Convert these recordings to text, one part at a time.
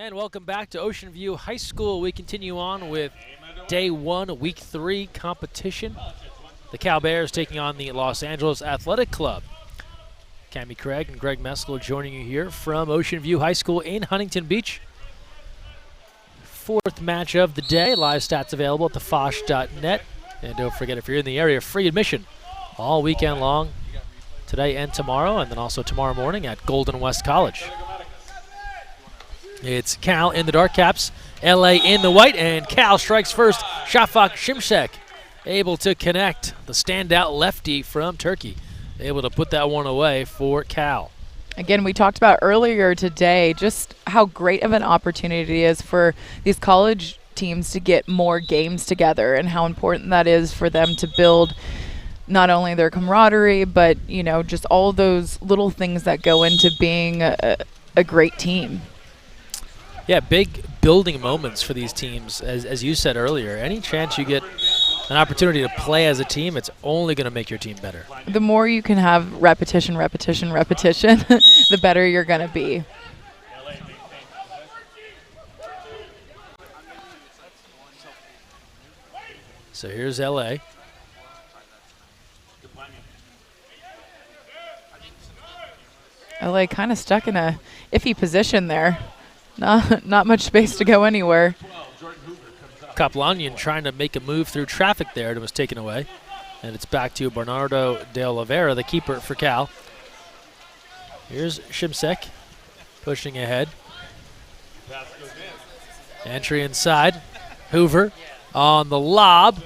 And welcome back to Ocean View High School. We continue on with day one, week 3 competition. The Cal Bears taking on the Los Angeles Athletic Club. Cammie Craig and Greg Meskel joining you here from Ocean View High School in Huntington Beach. Fourth match of the day. Live stats available at thefosh.net. And don't forget, if you're in the area, free admission all weekend long, today and tomorrow, and then also tomorrow morning at Golden West College. It's Cal in the dark caps, LA in the white, and Cal strikes first. Shafak Shimshek able to connect. The standout lefty from Turkey able to put that one away for Cal. Again, we talked about earlier today just how great of an opportunity it is for these college teams to get more games together and how important that is for them to build not only their camaraderie, but, you know, just all those little things that go into being a great team. Yeah, big building moments for these teams, as you said earlier. Any chance you get an opportunity to play as a team, it's only going to make your team better. The more you can have repetition, the better you're going to be. So here's LA. LA kind of stuck in a iffy position there. Not much space to go anywhere. Kaplanian trying to make a move through traffic there. It was taken away. And it's back to Bernardo de Oliveira, the keeper for Cal. Here's Shimsek pushing ahead. Entry inside. Hoover on the lob.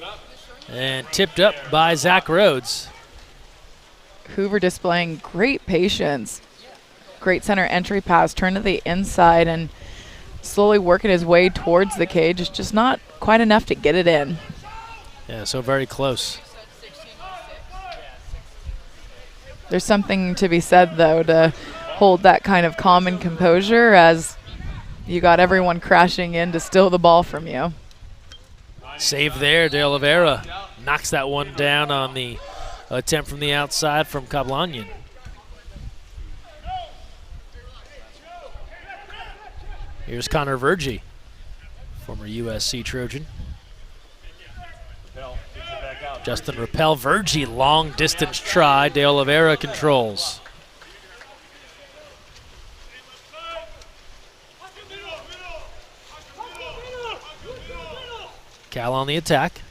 And tipped up by Zach Rhodes. Hoover displaying great patience. Great center entry pass, turn to the inside and slowly working his way towards the cage. It's just not quite enough to get it in. Yeah, so very close. There's something to be said, though, to hold that kind of calm and composure as you got everyone crashing in to steal the ball from you. Save there, De Oliveira knocks that one down on the attempt from the outside from Kaplanian. Here's Connor Vergy, former USC Trojan. Justin Rappel, Vergy, long distance try. De Oliveira controls. Cal on the attack.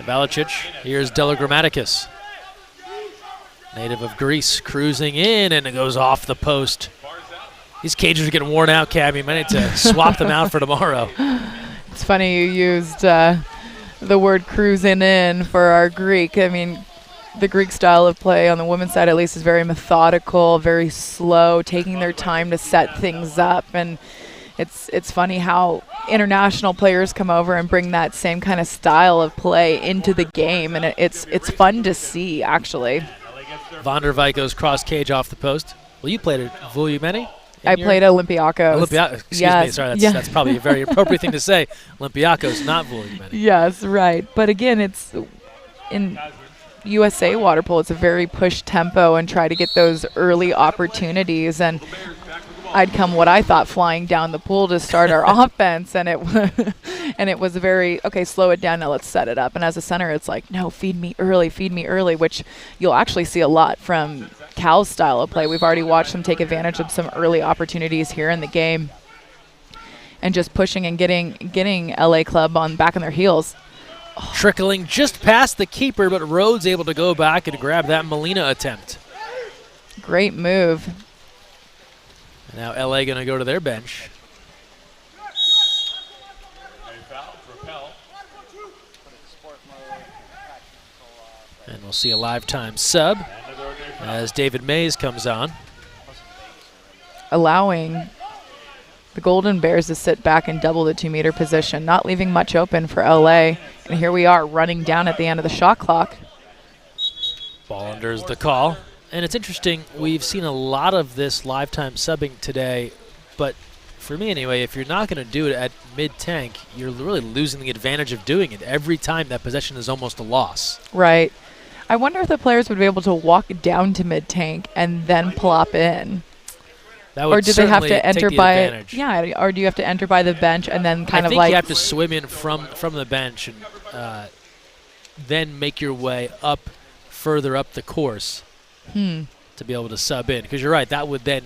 Valicic, here's Delagrammaticus. Native of Greece, cruising in, and it goes off the post. These cages are getting worn out, Cammie. Might need to swap them out for tomorrow. It's funny you used the word cruising in for our Greek. I mean, the Greek style of play on the women's side at least is very methodical, very slow, taking their time to set things up. And it's funny how international players come over and bring that same kind of style of play into the game, and it's fun to see, actually. Van der Vyko's cross cage off the post. Well, you played at Vulumeni? I played Olympiakos. Excuse me, sorry, that's probably a very appropriate thing to say. Olympiakos, not Vulumeni. Yes, right. But again, it's in USA water polo, it's a very push tempo and try to get those early opportunities, and I'd come what I thought flying down the pool to start our offense, and it was a very, okay, slow it down, now let's set it up. And as a center, it's like, no, feed me early, which you'll actually see a lot from Cal's style of play. We've already watched them take advantage of some early opportunities here in the game and just pushing and getting LA Club back on their heels. Trickling just past the keeper, but Rhodes able to go back and grab that Molina attempt. Great move. Now LA going to go to their bench. And we'll see a live time sub as David Mays comes on. Allowing the Golden Bears to sit back and double the 2-meter position, not leaving much open for LA. And here we are running down at the end of the shot clock. Ball under is the call. And it's interesting, we've seen a lot of this live time subbing today, but for me anyway, if you're not going to do it at mid-tank, you're really losing the advantage of doing it. Every time that possession is almost a loss. Right. I wonder if the players would be able to walk down to mid-tank and then plop in. That would or do they have to enter by advantage. Yeah, or do you have to enter by the bench and then kind I of think like you have to swim in from the bench and then make your way up further up the course to be able to sub in. Because you're right, that would then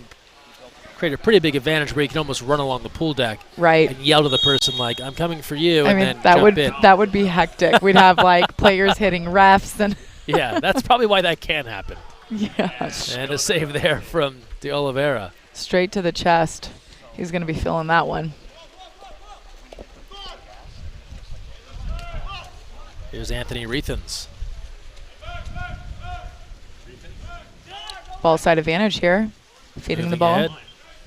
create a pretty big advantage where you can almost run along the pool deck right and yell to the person like, "I'm coming for you," I and mean, then that jump would in. that would be hectic. We'd have like players hitting refs and Yeah, that's probably why that can happen. yeah, And a save there from De Oliveira. straight to the chest. He's going to be feeling that one. Here's Anthony Reethans. Ball side advantage here. Feeding the Moving ball. ahead.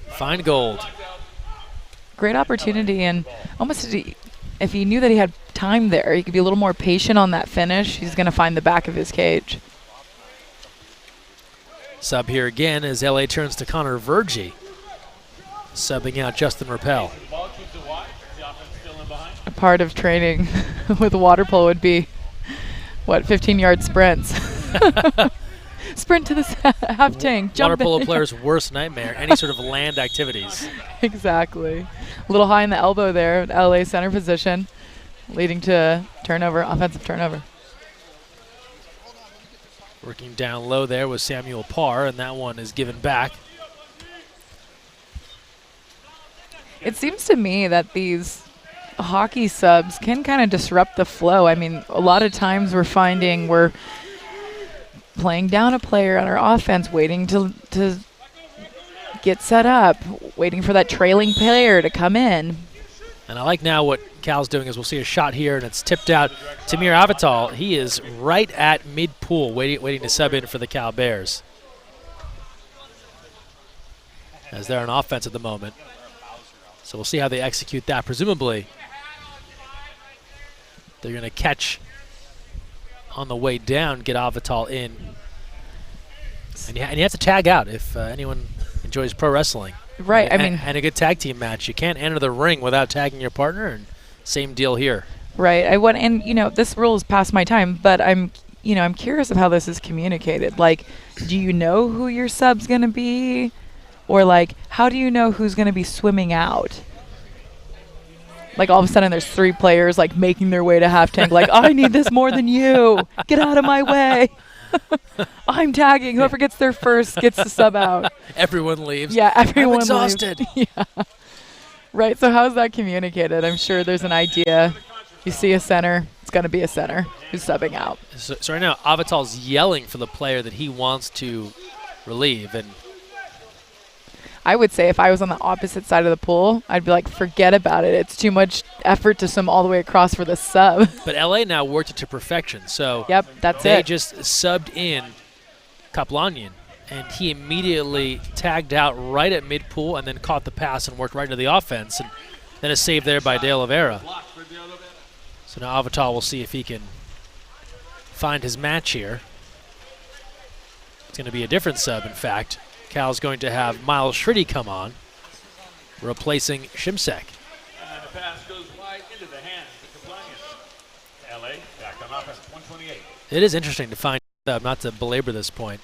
Fine gold. Great opportunity, and almost if he knew that he had time there, he could be a little more patient on that finish. He's going to find the back of his cage. Sub here again as LA turns to Connor Vergy. Subbing out Justin Rappel. A part of training with water polo would be, 15-yard sprints. Sprint to the half tank. Jump Water polo in. player's worst nightmare, any sort of land activities. Exactly. A little high in the elbow there, LA center position, leading to turnover, offensive turnover. Working down low there was Samuel Parr, and that one is given back. It seems to me that these hockey subs can kind of disrupt the flow. I mean, a lot of times we're finding we're playing down a player on our offense, waiting to get set up, waiting for that trailing player to come in. And I like now what Cal's doing is we'll see a shot here, and it's tipped out. Tamir Avatal, he is right at mid-pool, waiting to sub in for the Cal Bears. As they're on offense at the moment. So we'll see how they execute that. Presumably, they're going to catch on the way down, get Avatal in. And you have to tag out if anyone enjoys pro wrestling. Right, And a good tag team match. You can't enter the ring without tagging your partner, and same deal here. Right. This rule is past my time, but I'm curious of how this is communicated. Like, do you know who your sub's going to be? Or, like, how do you know who's going to be swimming out? Like, all of a sudden there's 3 players, like, making their way to half tank. Like, I need this more than you. Get out of my way. I'm tagging. Whoever gets there first gets to sub out. Everyone leaves. Yeah, everyone I'm exhausted. leaves. Yeah. Right, so how's that communicated? I'm sure there's an idea. You see a center, it's going to be a center who's subbing out. So right now, Avatal's yelling for the player that he wants to relieve. And I would say if I was on the opposite side of the pool, I'd be like, forget about it. It's too much effort to swim all the way across for the sub. But LA now worked it to perfection. So yep, that's they it. just subbed in Kaplanyan, and he immediately tagged out right at mid-pool and then caught the pass and worked right into the offense. And then a save there by De Oliveira. So now Avatal will see if he can find his match here. It's going to be a different sub, in fact. Cal's going to have Miles Shriddy come on, replacing Shimsek. And the pass goes wide into the hands of Kaplanyan. LA back on offense, 128. It is interesting to find out, not to belabor this point,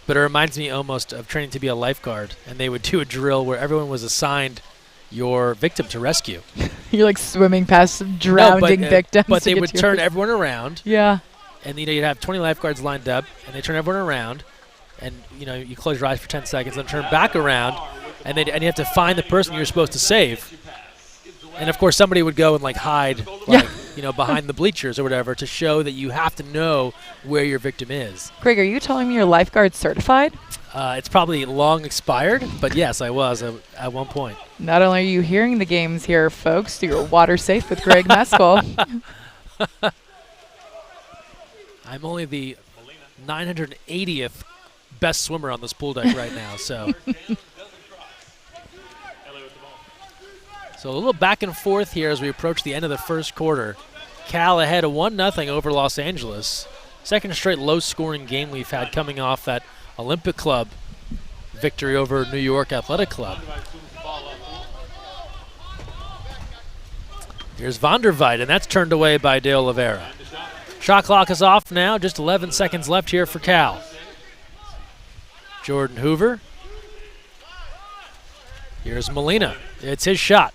but it reminds me almost of training to be a lifeguard, and they would do a drill where everyone was assigned your victim to rescue. You're like swimming past drowning victims. But they would turn everyone around. Yeah. And you'd have 20 lifeguards lined up, and they turn everyone around. And you close your eyes for 10 seconds, then turn back around, and you have to find the person you're supposed to save. And of course, somebody would go and hide, behind the bleachers or whatever, to show that you have to know where your victim is. Greg, are you telling me you're lifeguard certified? It's probably long expired, but yes, I was at one point. Not only are you hearing the games here, folks, you're water safe with Greg Meskel. I'm only the 980th best swimmer on this pool deck right now, so. So a little back and forth here as we approach the end of the first quarter. Cal ahead of 1-0 over Los Angeles. Second straight low-scoring game we've had coming off that Olympic Club victory over New York Athletic Club. Here's Vonderveit, and that's turned away by De Oliveira. Shot clock is off now, just 11 seconds left here for Cal. Jordan Hoover. Here's Molina. It's his shot.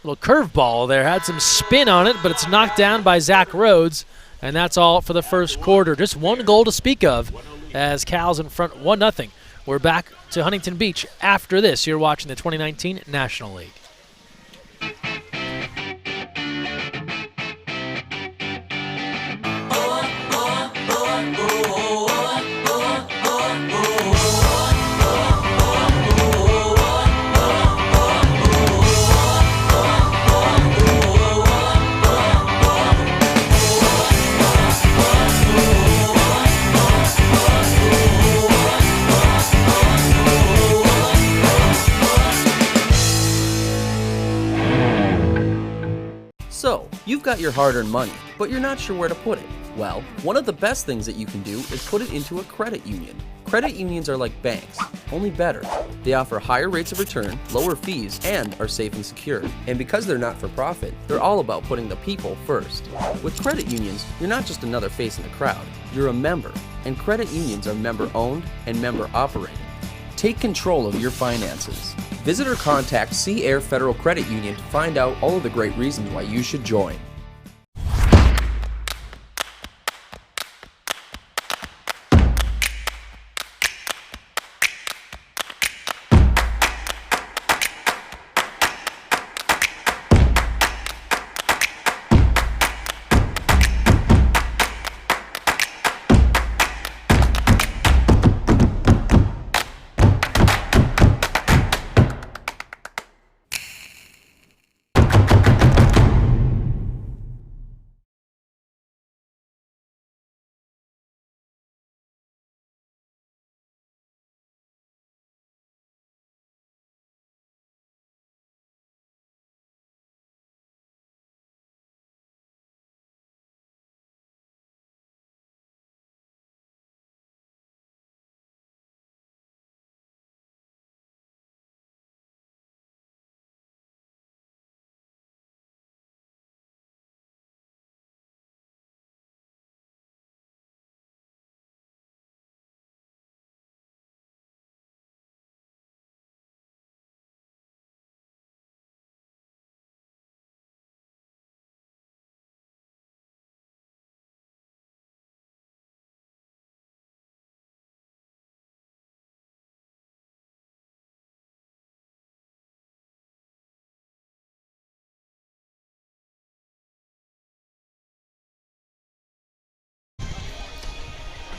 Little curveball there, had some spin on it, but it's knocked down by Zach Rhodes, and that's all for the first quarter. Just one goal to speak of as Cal's in front 1-0. We're back to Huntington Beach after this. You're watching the 2019 National League. So, you've got your hard-earned money, but you're not sure where to put it. Well, one of the best things that you can do is put it into a credit union. Credit unions are like banks, only better. They offer higher rates of return, lower fees, and are safe and secure. And because they're not for profit, they're all about putting the people first. With credit unions, you're not just another face in the crowd, you're a member. And credit unions are member-owned and member-operated. Take control of your finances. Visit or contact Sea Air Federal Credit Union to find out all of the great reasons why you should join.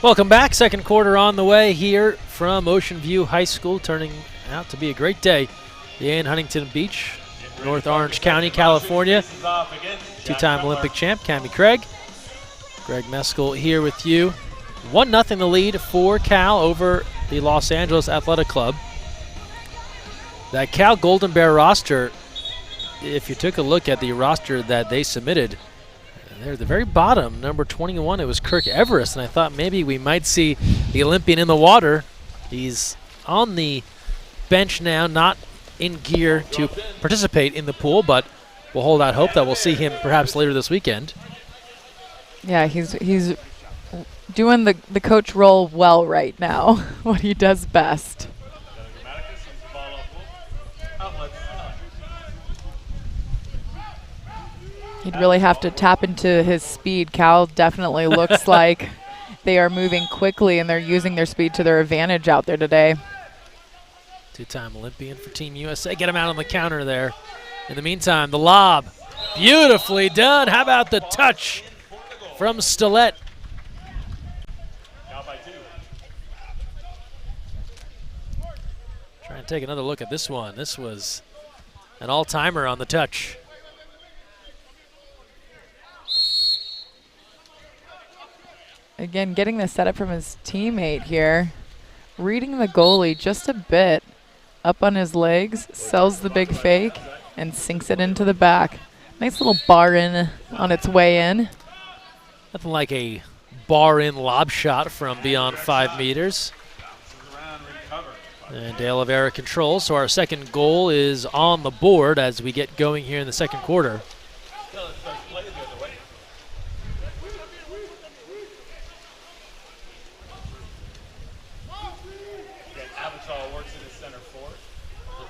Welcome back. Second quarter on the way here from Ocean View High School, turning out to be a great day in Huntington Beach, North Orange County, California. Two-time Olympic champ, Cammie Craig. Greg Meskel here with you. 1-0 the lead for Cal over the Los Angeles Athletic Club. That Cal Golden Bear roster, if you took a look at the roster that they submitted, they're at the very bottom, number 21, it was Kirk Everest, and I thought maybe we might see the Olympian in the water. He's on the bench now, not in gear to participate in the pool, but we'll hold out hope that we'll see him perhaps later this weekend. Yeah, he's doing the coach role well right now, what he does best. He'd really have to tap into his speed. Cal definitely looks like they are moving quickly and they're using their speed to their advantage out there today. Two-time Olympian for Team USA. Get him out on the counter there. In the meantime, the lob. Beautifully done. How about the touch from Stillett? Try and take another look at this one. This was an all-timer on the touch. Again, getting the setup from his teammate here. Reading the goalie just a bit. Up on his legs, sells the big fake, and sinks it into the back. Nice little bar in on its way in. Nothing like a bar-in lob shot from beyond 5 meters. And De Oliveira controls, so our second goal is on the board as we get going here in the second quarter. call works in the center forward.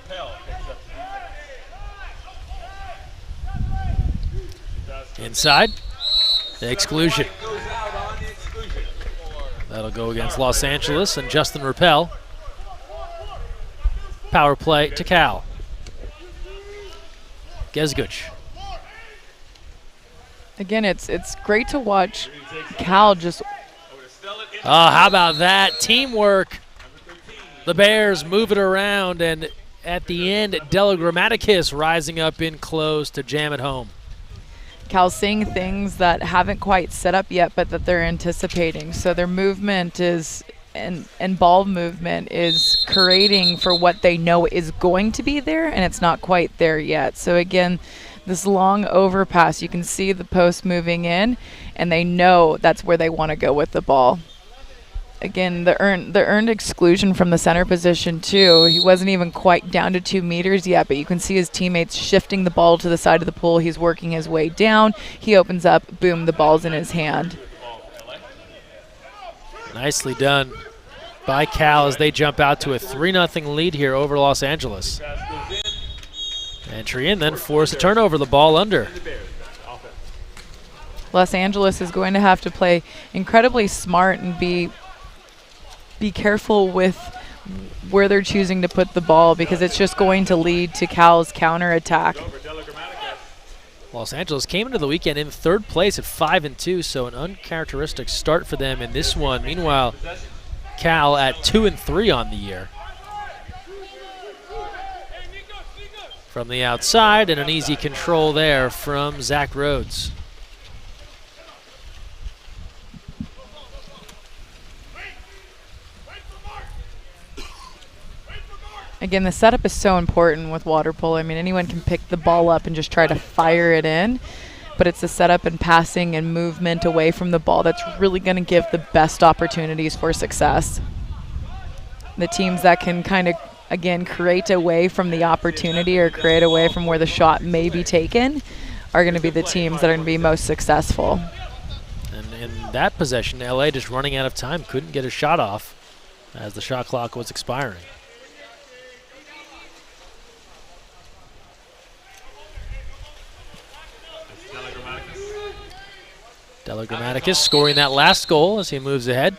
Rappel picks up the defense. Inside. The exclusion. Goes out on the exclusion. That'll go against Los Angeles and Justin Rappel. Power play to Cal. Gezguch. Again, it's great to watch Cal just. Oh, how about that? Teamwork. The Bears move it around, and at the end, Delagrammaticus rising up in close to jam it home. Cal's seeing things that haven't quite set up yet, but that they're anticipating. So their movement is, and ball movement is creating for what they know is going to be there, and it's not quite there yet. So again, this long overpass, you can see the post moving in, and they know that's where they want to go with the ball. Again, the earned exclusion from the center position too. He wasn't even quite down to 2 meters yet, but you can see his teammates shifting the ball to the side of the pool. He's working his way down. He opens up, boom, the ball's in his hand. Nicely done by Cal as they jump out to a 3-0 lead here over Los Angeles. Entry in, then force a turnover, the ball under. Los Angeles is going to have to play incredibly smart and be careful with where they're choosing to put the ball, because it's just going to lead to Cal's counterattack. Los Angeles came into the weekend in 3rd place at 5-2, so an uncharacteristic start for them in this one. Meanwhile, Cal at 2-3 on the year. From the outside, and an easy control there from Zach Rhodes. Again, the setup is so important with water polo. I mean, anyone can pick the ball up and just try to fire it in, but it's the setup and passing and movement away from the ball that's really going to give the best opportunities for success. The teams that can kind of, again, create away from the opportunity or create away from where the shot may be taken are going to be the teams that are going to be most successful. And in that possession, LA just running out of time, couldn't get a shot off as the shot clock was expiring. Delagrammaticus scoring that last goal as he moves ahead.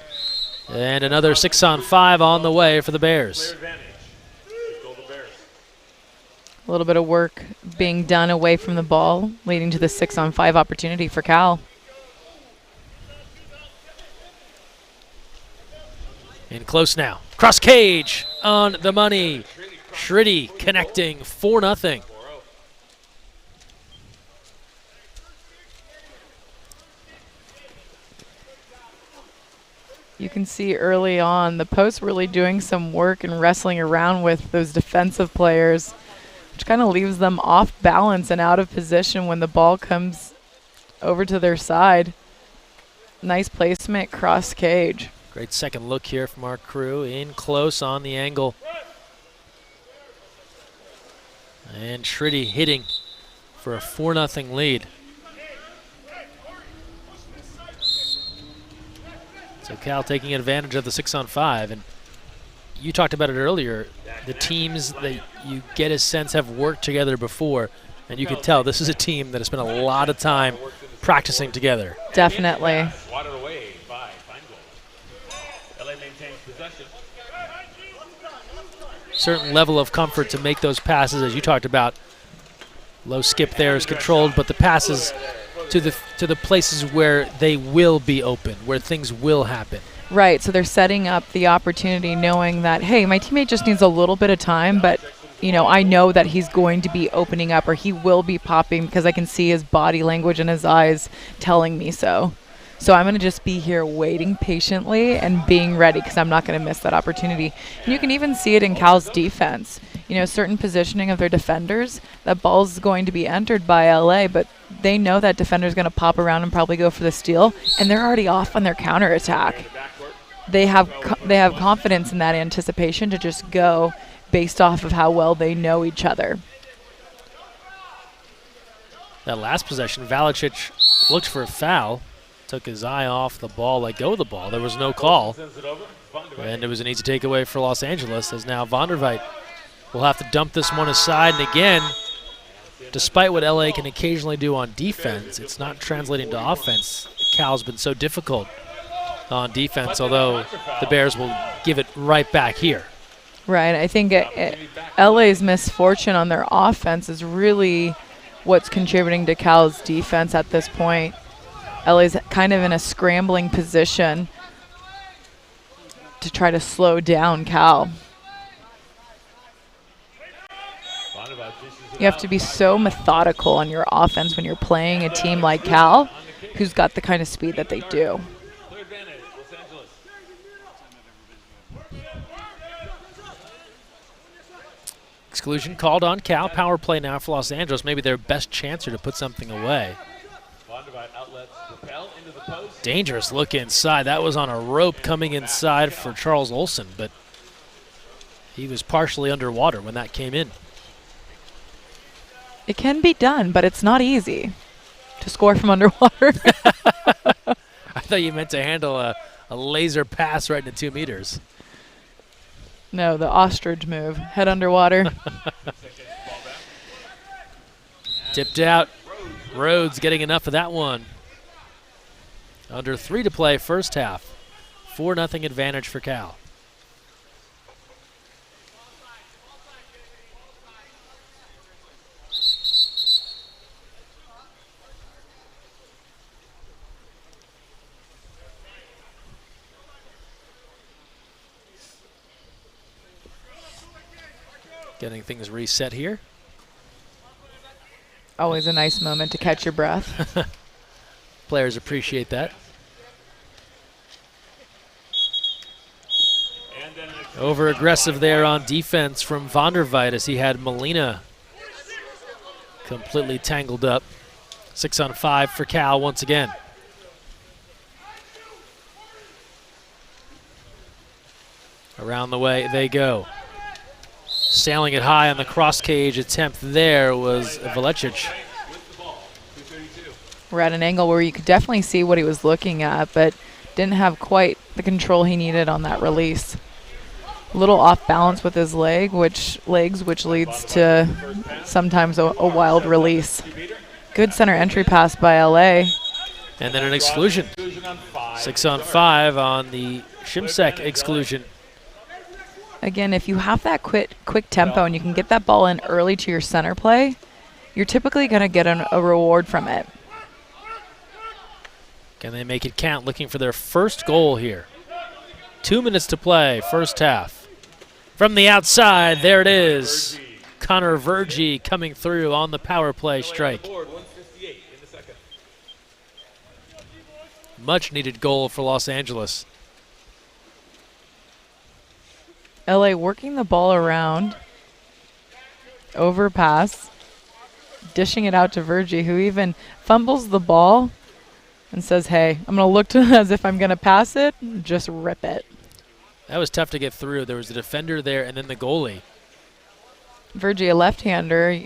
And another 6-on-5 on the way for the Bears. A little bit of work being done away from the ball, leading to the 6-on-5 opportunity for Cal. In close now. Cross cage on the money. Shriddy connecting 4-0. You can see early on the post really doing some work and wrestling around with those defensive players, which kind of leaves them off balance and out of position when the ball comes over to their side. Nice placement, cross cage. Great second look here from our crew. In close on the angle. And Shriddy hitting for a 4-0 lead. So Cal taking advantage of the 6-on-5, and you talked about it earlier. The teams that you get a sense have worked together before, and you can tell this is a team that has spent a lot of time practicing together. Definitely. Water away by Feingold. LA maintains possession. Certain level of comfort to make those passes, as you talked about. Low skip there is controlled, but the passes to the places where they will be open, where things will happen. Right, so they're setting up the opportunity knowing that, hey, my teammate just needs a little bit of time, but you know, I know that he's going to be opening up or he will be popping because I can see his body language and his eyes telling me so. So I'm going to just be here waiting patiently and being ready because I'm not going to miss that opportunity. And you can even see it in Cal's defense. You know, certain positioning of their defenders, that ball's going to be entered by LA, but they know that defender's going to pop around and probably go for the steal, and they're already off on their counterattack. They have confidence in that anticipation to just go based off of how well they know each other. That last possession, Valicic looked for a foul. took his eye off the ball, let go of the ball. There was no call. Sends it over. Van der Weyden. And it was an easy takeaway for Los Angeles, as now Van der Weyden will have to dump this one aside. And again, despite what LA can occasionally do on defense, it's not translating to offense. Cal's been so difficult on defense, although the Bears will give it right back here. Right. I think LA's misfortune on their offense is really what's contributing to Cal's defense at this point. LA's kind of in a scrambling position to try to slow down Cal. You have to be so methodical on your offense when you're playing a team like Cal, who's got the kind of speed that they do. Clear advantage, Los Angeles. Exclusion called on Cal. Power play now for Los Angeles. Maybe their best chancer to put something away. Van der Weyden outlets Rappel into the post. Dangerous look inside. That was on a rope coming inside for Charles Olsen, but he was partially underwater when that came in. It can be done, but it's not easy to score from underwater. I thought you meant to handle a laser pass right into 2 meters. No, the ostrich move. Head underwater. Tipped out. Rhodes getting enough of that one. Under 3 to play first half. 4-0 advantage for Cal. Getting things reset here. Always a nice moment to catch your breath. Players appreciate that. Over aggressive there on defense from Van der Weyden as he had Molina completely tangled up. 6 on 5 for Cal once again. Around the way they go. Sailing it high on the cross cage attempt there was Velicic. We're at an angle where you could definitely see what he was looking at, but didn't have quite the control he needed on that release. A little off balance with his legs, which leads to sometimes a wild release. Good center entry pass by LA. And then an exclusion. 6 on 5 on the Shimsek exclusion. Again, if you have that quick tempo and you can get that ball in early to your center play, you're typically going to get a reward from it. Can they make it count? Looking for their first goal here. 2 minutes to play, first half. From the outside, there it is. Connor Vergy coming through on the power play strike. Much needed goal for Los Angeles. LA working the ball around. Overpass. Dishing it out to Vergy, who even fumbles the ball and says, hey, I'm going to look as if I'm going to pass it, just rip it. That was tough to get through. There was the defender there and then the goalie. Vergy, a left-hander,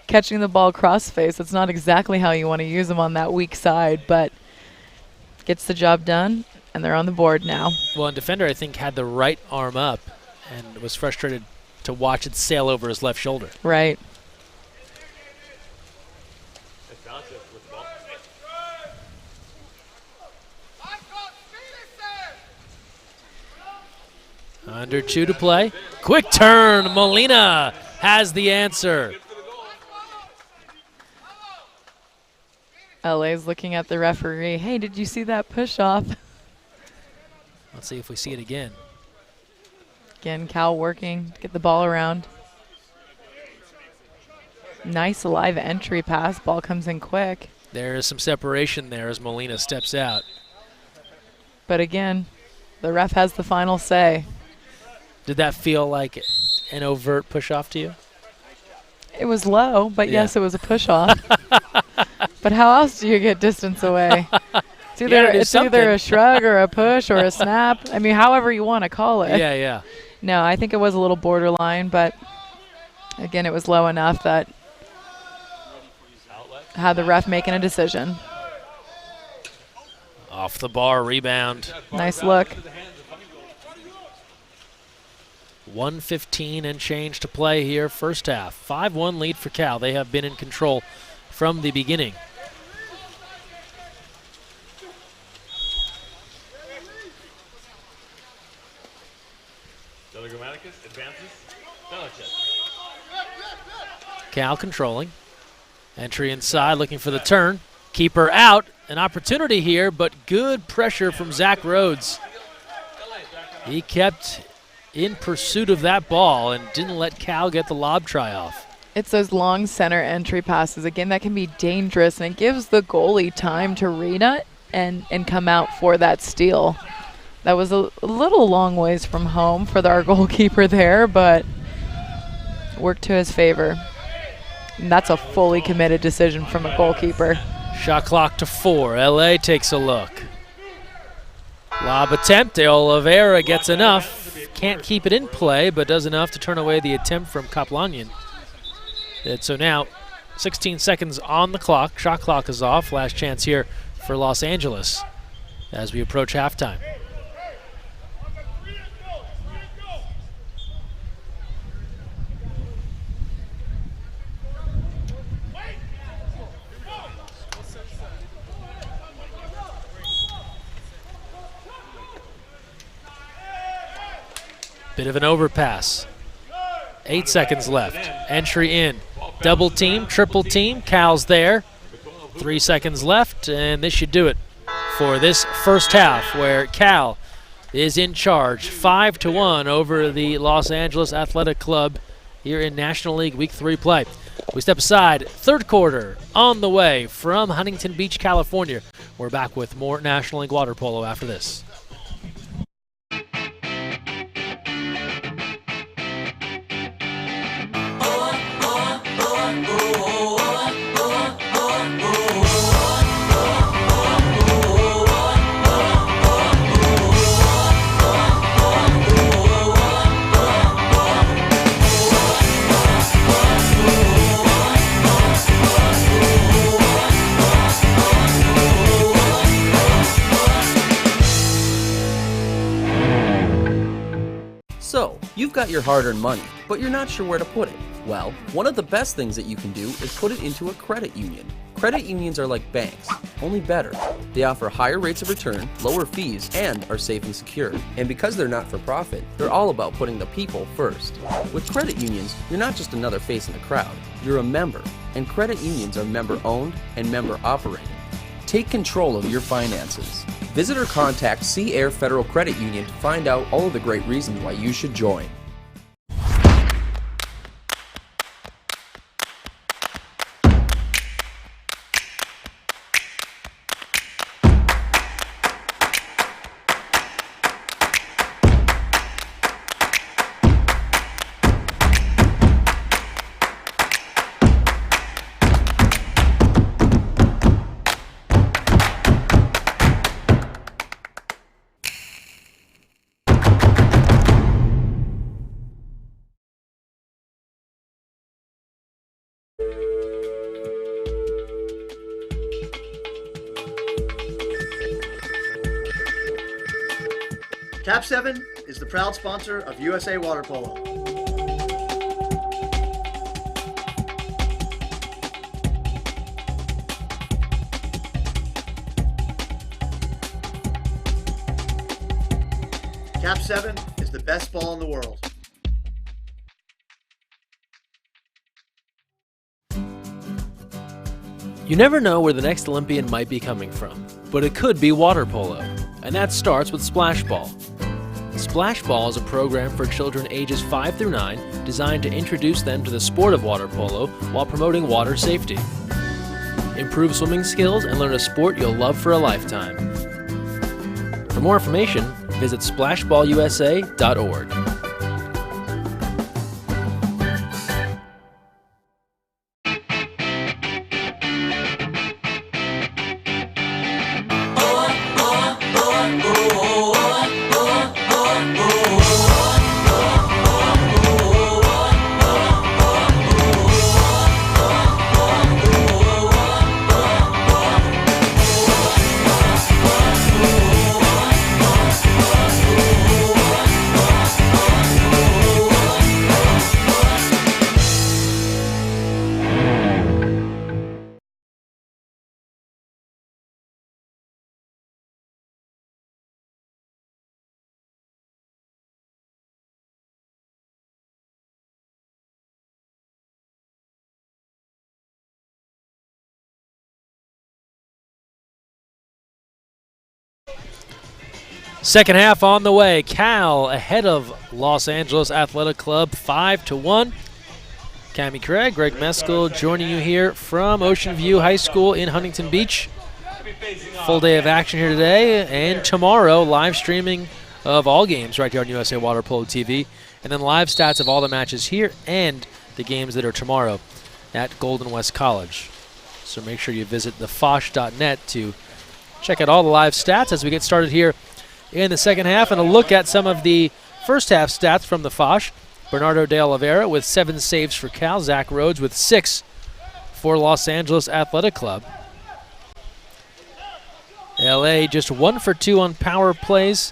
catching the ball cross-face. That's not exactly how you want to use him on that weak side, but gets the job done, and they're on the board now. Well, and defender, I think, had the right arm up and was frustrated to watch it sail over his left shoulder. Right. Under 2 to play. Quick turn. Molina has the answer. LA's looking at the referee. Hey, did you see that push off? Let's see if we see it again. Again, Cal working to get the ball around. Nice live entry pass. Ball comes in quick. There is some separation there as Molina steps out. But again, the ref has the final say. Did that feel like an overt push-off to you? It was low, but Yeah. yes, it was a push-off. But how else do you get distance away? It's either a shrug or a push or a snap. I mean, however you want to call it. Yeah, yeah. No, I think it was a little borderline, but again, it was low enough that had the ref making a decision. Off the bar, rebound. Nice look. 1:15 and change to play here, first half. 5-1 lead for Cal. They have been in control from the beginning. Cal controlling. Entry inside, looking for the turn. Keeper out. An opportunity here, but good pressure from Zach Rhodes. He kept in pursuit of that ball and didn't let Cal get the lob try off. It's those long center entry passes. Again, that can be dangerous, and it gives the goalie time to read it and come out for that steal. That was a little long ways from home for our goalkeeper there, but worked to his favor. And that's a fully committed decision from a goalkeeper. Shot clock to 4. LA takes a look. Lob attempt. De Oliveira gets enough. Can't keep it in play, but does enough to turn away the attempt from Kaplanian. And so now 16 seconds on the clock. Shot clock is off. Last chance here for Los Angeles as we approach halftime. Bit of an overpass. 8 seconds left. Entry in. Double team, triple team. Cal's there. 3 seconds left, and this should do it for this first half where Cal is in charge. 5-1 over the Los Angeles Athletic Club here in National League Week 3 play. We step aside. Third quarter on the way from Huntington Beach, California. We're back with more National League water polo after this. So, you've got your hard-earned money, but you're not sure where to put it. Well, one of the best things that you can do is put it into a credit union. Credit unions are like banks, only better. They offer higher rates of return, lower fees, and are safe and secure. And because they're not for profit, they're all about putting the people first. With credit unions, you're not just another face in the crowd, you're a member. And credit unions are member-owned and member-operated. Take control of your finances. Visit or contact Sea Air Federal Credit Union to find out all of the great reasons why you should join. Cap 7 is the proud sponsor of USA Water Polo. Cap 7 is the best ball in the world. You never know where the next Olympian might be coming from, but it could be water polo, and that starts with Splash Ball. Splash Ball is a program for children ages 5 through 9 designed to introduce them to the sport of water polo while promoting water safety. Improve swimming skills and learn a sport you'll love for a lifetime. For more information, visit splashballusa.org. Second half on the way. Cal ahead of Los Angeles Athletic Club 5-1. Cammie Craig, Greg Meskel joining you here from Ocean View High School in Huntington Beach. Full day of action here today and tomorrow. Live streaming of all games right here on USA Water Polo TV. And then live stats of all the matches here and the games that are tomorrow at Golden West College. So make sure you visit thefosh.net to check out all the live stats as we get started here in the second half, and a look at some of the first half stats from the Foch. Bernardo de Oliveira with 7 saves for Cal. Zach Rhodes with 6 for Los Angeles Athletic Club. LA just 1 for 2 on power plays,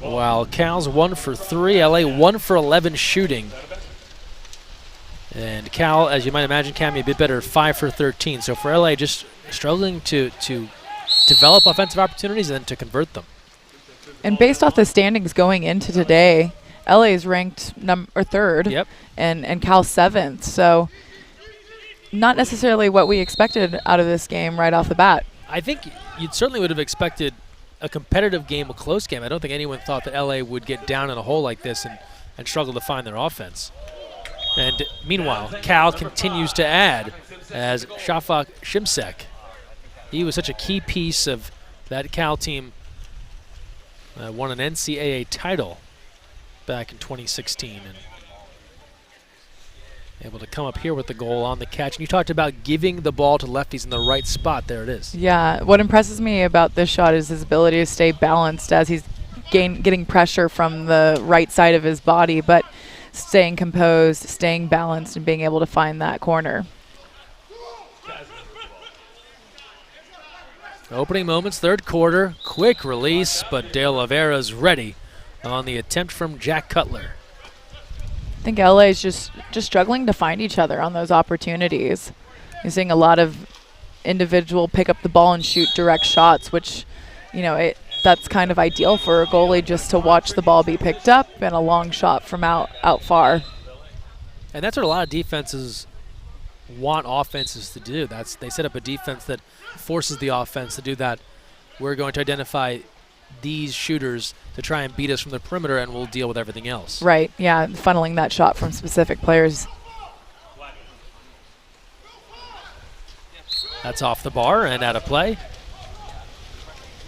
while Cal's 1 for 3. LA 1 for 11 shooting. And Cal, as you might imagine, Cammie a bit better, 5 for 13. So for LA, just struggling to develop offensive opportunities and then to convert them. And based off the standings going into today, LA is ranked third, Yep. and Cal 7th. So not necessarily what we expected out of this game right off the bat. I think you certainly would have expected a competitive game, a close game. I don't think anyone thought that LA would get down in a hole like this and struggle to find their offense. And meanwhile, Cal continues to add as Shafak Shimsek. He was such a key piece of that Cal team. Won an NCAA title back in 2016 and able to come up here with the goal on the catch. And you talked about giving the ball to lefties in the right spot. There it is. Yeah, what impresses me about this shot is his ability to stay balanced as he's getting pressure from the right side of his body, but staying composed, staying balanced, and being able to find that corner. Opening moments, third quarter, quick release, but De Oliveira's ready on the attempt from Jack Cutler. I think LA is just struggling to find each other on those opportunities. You're seeing a lot of individual pick up the ball and shoot direct shots, which, that's kind of ideal for a goalie, just to watch the ball be picked up and a long shot from out far. And that's what a lot of defenses want offenses to do. They set up a defense that forces the offense to do that. We're going to identify these shooters to try and beat us from the perimeter, and we'll deal with everything else. Right, yeah, funneling that shot from specific players. That's off the bar and out of play.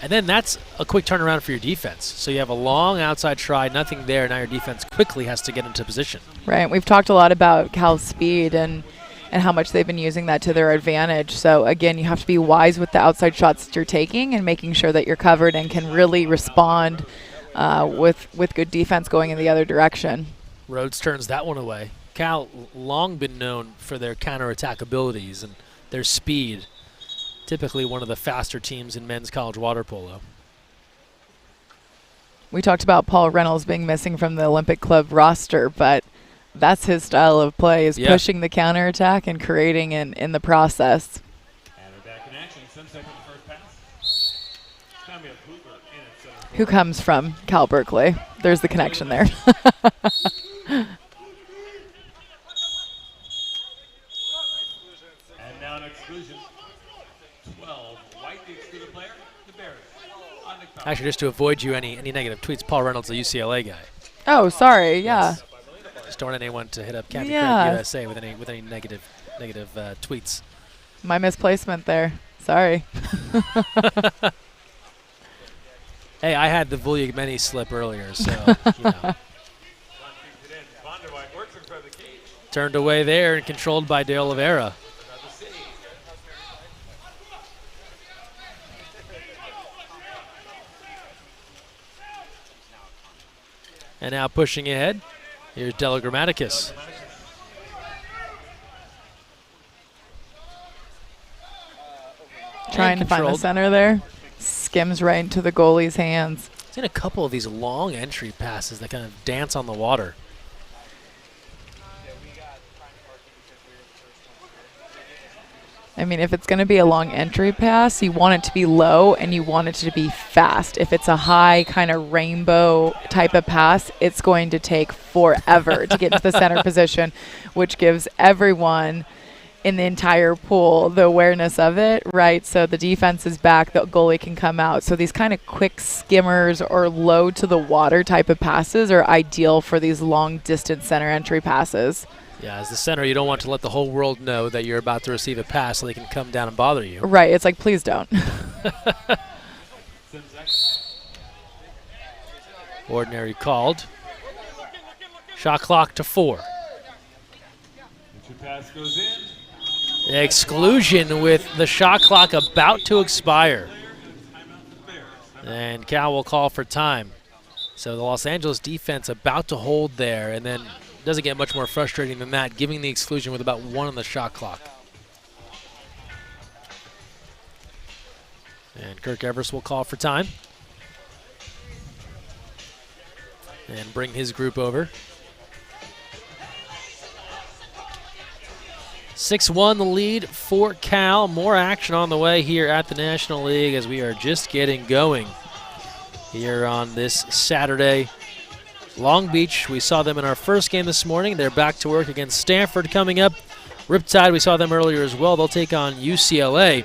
And then that's a quick turnaround for your defense. So you have a long outside try, nothing there. Now your defense quickly has to get into position. Right, we've talked a lot about Cal's speed and how much they've been using that to their advantage. So again, you have to be wise with the outside shots that you're taking and making sure that you're covered and can really respond with good defense going in the other direction. Rhodes turns that one away. Cal long been known for their counterattack abilities and their speed. Typically one of the faster teams in men's college water polo. We talked about Paul Reynolds being missing from the Olympic Club roster, but that's his style of play, is pushing the counterattack and creating in the process. And we're back in action. 7 seconds to first pass. Now we have Hoover in at center. Who comes from Cal Berkeley? There's the connection there. And now an exclusion. 12. White, the excluded player. The Bears. Actually, just to avoid you any negative tweets, Paul Reynolds, the UCLA guy. Oh, sorry, yeah. Yes. Just don't want anyone to hit up Cammie Craig USA with any negative tweets. My misplacement there. Sorry. Hey, I had the Vuljagmeni slip earlier, so turned away there and controlled by De Oliveira. And now pushing ahead. Here's Della Grammaticus. Trying to find the center there. Skims right into the goalie's hands. Seen a couple of these long entry passes that kind of dance on the water. I mean, if it's going to be a long entry pass, you want it to be low and you want it to be fast. If it's a high kind of rainbow type of pass, it's going to take forever to get to the center position, which gives everyone in the entire pool, the awareness of it, right? So the defense is back, the goalie can come out. So these kind of quick skimmers or low to the water type of passes are ideal for these long distance center entry passes. Yeah, as the center, you don't want to let the whole world know that you're about to receive a pass so they can come down and bother you. Right, it's like, please don't. Ordinary called. Shot clock to 4. Pass goes in. Exclusion with the shot clock about to expire. And Cal will call for time. So the Los Angeles defense about to hold there, and then doesn't get much more frustrating than that, giving the exclusion with about 1 on the shot clock. And Kirk Everest will call for time. And bring his group over. 6-1 the lead for Cal. More action on the way here at the National League as we are just getting going here on this Saturday. Long Beach, we saw them in our first game this morning. They're back to work against Stanford coming up. Riptide, we saw them earlier as well. They'll take on UCLA.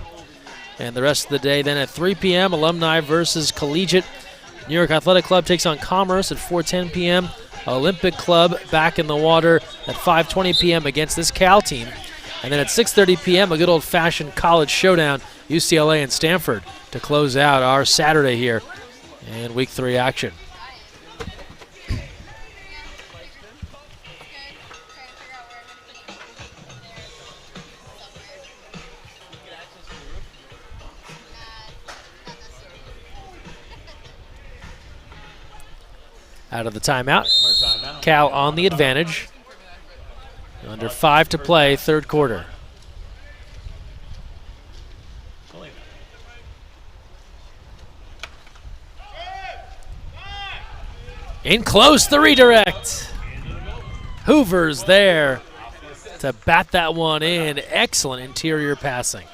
And the rest of the day then at 3 p.m., Alumni versus Collegiate. New York Athletic Club takes on Commerce at 4:10 p.m. Olympic Club back in the water at 5:20 p.m. against this Cal team. And then at 6:30 p.m., a good old-fashioned college showdown, UCLA and Stanford, to close out our Saturday here in Week 3 action. Out of the timeout. Cal on the advantage. Under 5 to play, third quarter. In close, the redirect. Hoover's there to bat that one in. Excellent interior passing.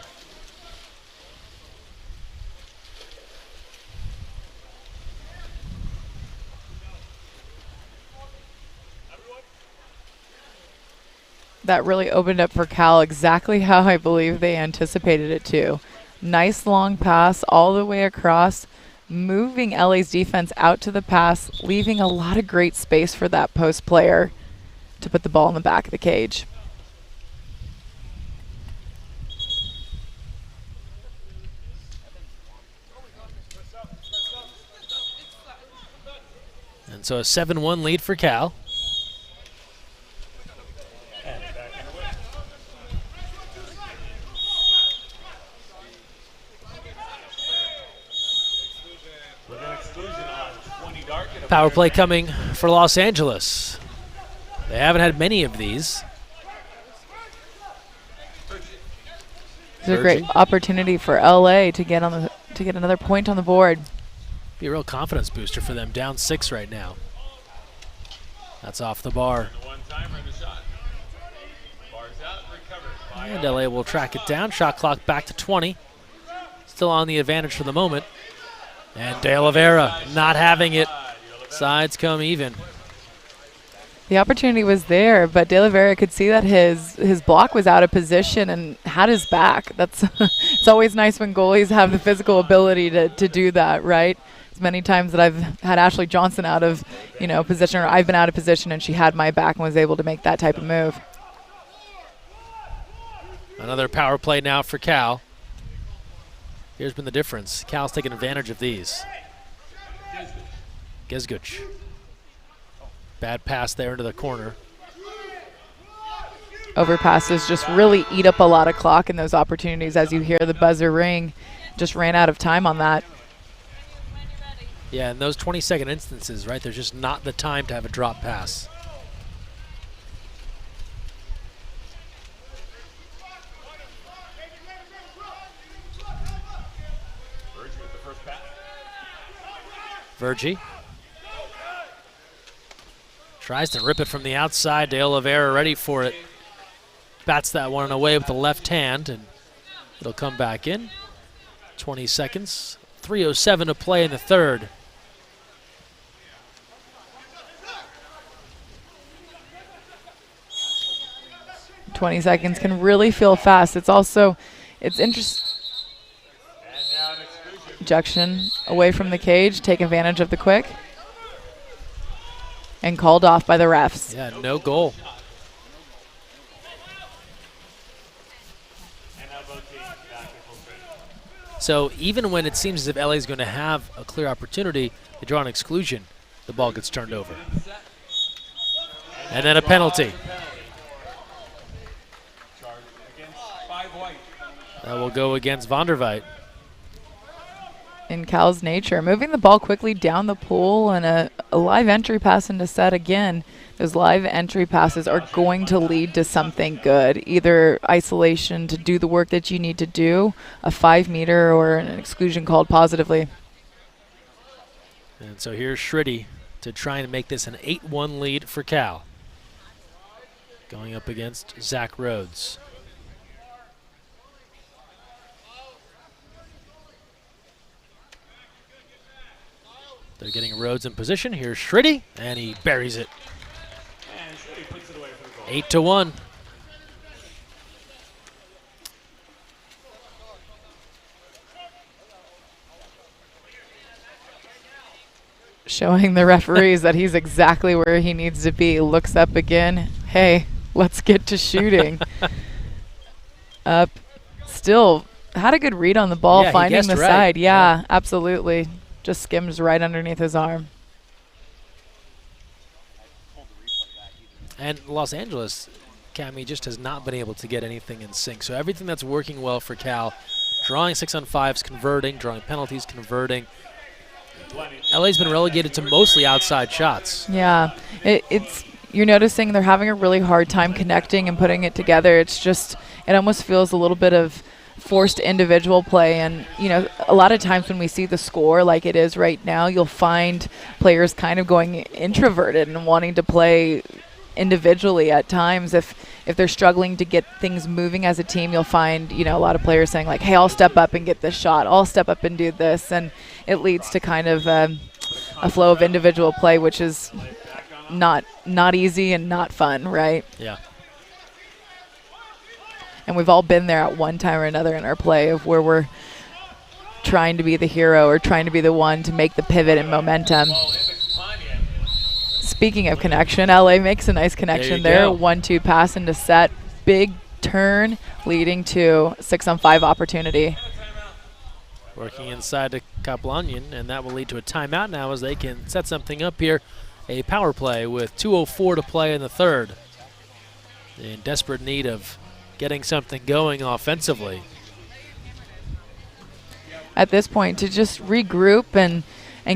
That really opened up for Cal exactly how I believe they anticipated it to. Nice long pass all the way across, moving LA's defense out to the pass, leaving a lot of great space for that post player to put the ball in the back of the cage. And so a 7-1 lead for Cal. Power play coming for Los Angeles. They haven't had many of these. It's a great opportunity for LA to get another point on the board. Be a real confidence booster for them. Down 6 right now. That's off the bar. And LA will track it down. Shot clock back to 20. Still on the advantage for the moment. And De Oliveira not having it. Sides come even. The opportunity was there, but De Oliveira could see that his block was out of position and had his back. That's it's always nice when goalies have the physical ability to do that, right? As many times that I've had Ashley Johnson out of position, or I've been out of position and she had my back and was able to make that type of move. Another power play now for Cal. Here's been the difference. Cal's taking advantage of these. Gezguch. Bad pass there into the corner. Overpasses just really eat up a lot of clock in those opportunities. As you hear the buzzer ring, just ran out of time on that. Yeah, in those 20-second instances, right, there's just not the time to have a drop pass. Virgie tries to rip it from the outside. De Oliveira ready for it. Bats that one away with the left hand, and it'll come back in. 20 seconds. 3:07 to play in the third. 20 seconds can really feel fast. It's interesting. Ejection away from the cage, take advantage of the quick. And called off by the refs. Yeah, no goal. So even when it seems as if LA is going to have a clear opportunity, they draw an exclusion, the ball gets turned over. And then a penalty. That will go against Vonderveit. In Cal's nature, moving the ball quickly down the pool and a live entry pass into set again. Those live entry passes are going to lead to something good, either isolation to do the work that you need to do, a 5-meter, or an exclusion called positively. And so here's Schritty to try and make this an 8-1 lead for Cal. Going up against Zach Rhodes. They're getting Rhodes in position. Here's Schritty, and he buries it. 8-1. Showing the referees that he's exactly where he needs to be. Looks up again. Hey, let's get to shooting. Up. Still had a good read on the ball, yeah, finding the right. side. Yeah, absolutely. Just skims right underneath his arm. And Los Angeles, Cami, just has not been able to get anything in sync. So everything that's working well for Cal, drawing 6-on-5s, converting, drawing penalties, converting. LA's been relegated to mostly outside shots. Yeah, you're noticing they're having a really hard time connecting and putting it together. It's just, it almost feels a little bit of forced individual play. And, you know, a lot of times when we see the score like it is right now, you'll find players kind of going introverted and wanting to play individually at times. If they're struggling to get things moving as a team, you'll find, you know, a lot of players saying like, hey, I'll step up and get this shot. I'll step up and do this. And it leads to kind of a flow of individual play, which is not easy and not fun, right? Yeah. And we've all been there at one time or another in our play of where we're trying to be the hero or trying to be the one to make the pivot and momentum. Speaking of connection, LA makes a nice connection there. 1-2 pass into set. Big turn leading to 6-on-5 opportunity. Working inside to Kaplanyan, and that will lead to a timeout now as they can set something up here. A power play with 2:04 to play in the third. In desperate need of getting something going offensively. At this point, to just regroup and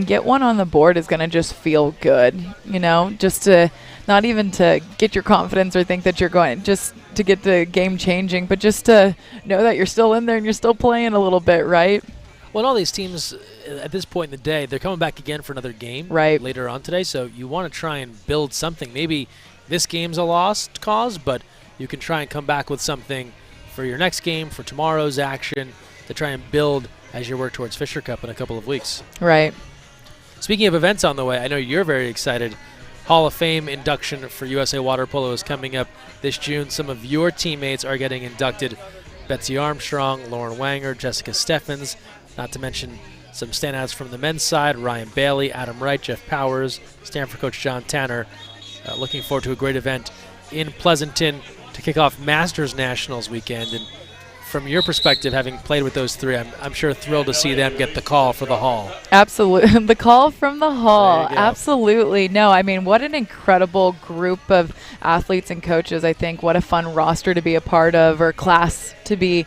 get one on the board is going to just feel good, you know, just to not even to get your confidence or think that you're going, just to get the game changing, but just to know that you're still in there and you're still playing a little bit, right? Well, all these teams at this point in the day, they're coming back again for another game later on today, so you want to try and build something. Maybe this game's a lost cause, but you can try and come back with something for your next game, for tomorrow's action, to try and build as you work towards Fisher Cup in a couple of weeks. Right. Speaking of events on the way, I know you're very excited. Hall of Fame induction for USA Water Polo is coming up this June. Some of your teammates are getting inducted. Betsy Armstrong, Lauren Wanger, Jessica Steffens, not to mention some standouts from the men's side, Ryan Bailey, Adam Wright, Jeff Powers, Stanford coach John Tanner. Looking forward to a great event in Pleasanton to kick off Masters Nationals weekend. And from your perspective, having played with those three, I'm sure thrilled to see them get the call for the Hall. Absolutely. The call from the Hall. There you go. Absolutely. No, I mean, what an incredible group of athletes and coaches. I think what a fun roster to be a part of, or class to be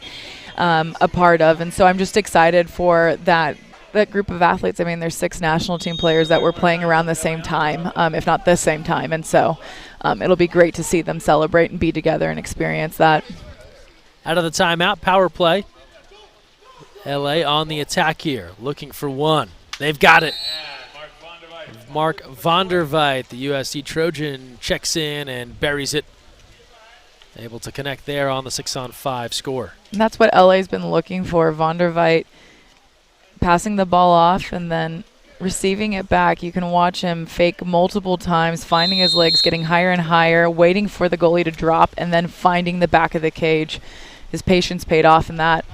a part of. And so I'm just excited for that group of athletes. I mean, there's 6 national team players that were playing around the same time, if not the same time. And so it'll be great to see them celebrate and be together and experience that. Out of the timeout, power play. LA on the attack here, looking for one. They've got it. Mark Vonderveit, the USC Trojan, checks in and buries it. Able to connect there on the 6-on-5 score. And that's what LA's been looking for. Vonderveit passing the ball off and then receiving it back, you can watch him fake multiple times, finding his legs, getting higher and higher, waiting for the goalie to drop, and then finding the back of the cage. His patience paid off in that.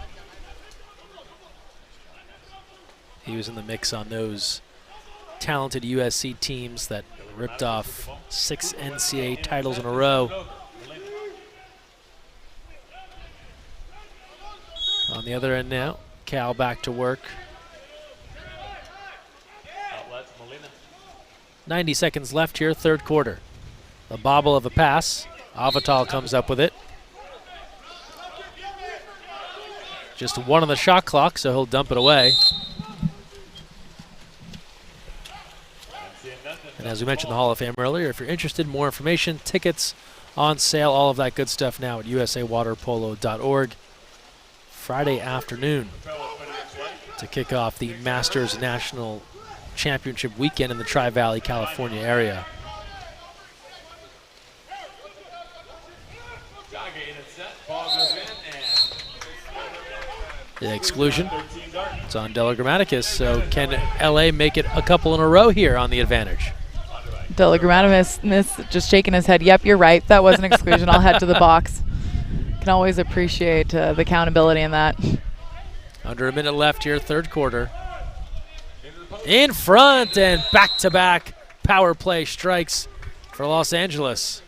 He was in the mix on those talented USC teams that ripped off 6 NCAA titles in a row. On the other end now, Cal back to work. 90 seconds left here, third quarter. A bobble of a pass. Avatal comes up with it. Just one on the shot clock, so he'll dump it away. And as we mentioned the Hall of Fame earlier, if you're interested, more information, tickets on sale, all of that good stuff now at usawaterpolo.org. Friday afternoon to kick off the Masters National Championship weekend in the Tri-Valley, California area. The exclusion, it's on Della Grammaticus, so can LA make it a couple in a row here on the advantage? Della Grammaticus just shaking his head. Yep, you're right. That was an exclusion. I'll head to the box. Can always appreciate the accountability in that. Under a minute left here, third quarter. In front and back-to-back power play strikes for Los Angeles.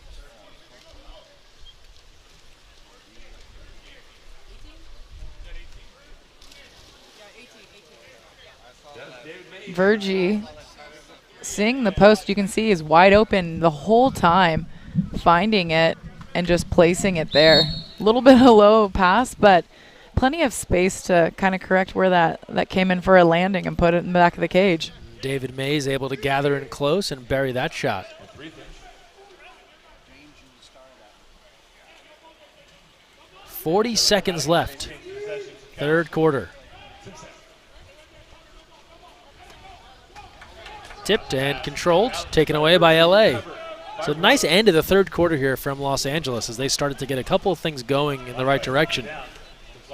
Virgie seeing the post, you can see is wide open the whole time, finding it and just placing it there. A little bit of a low pass, but plenty of space to kind of correct where that came in for a landing and put it in the back of the cage. David Mays able to gather in close and bury that shot. 40 seconds left, third quarter. Tipped and controlled, taken away by LA. So nice end of the third quarter here from Los Angeles as they started to get a couple of things going in the right direction.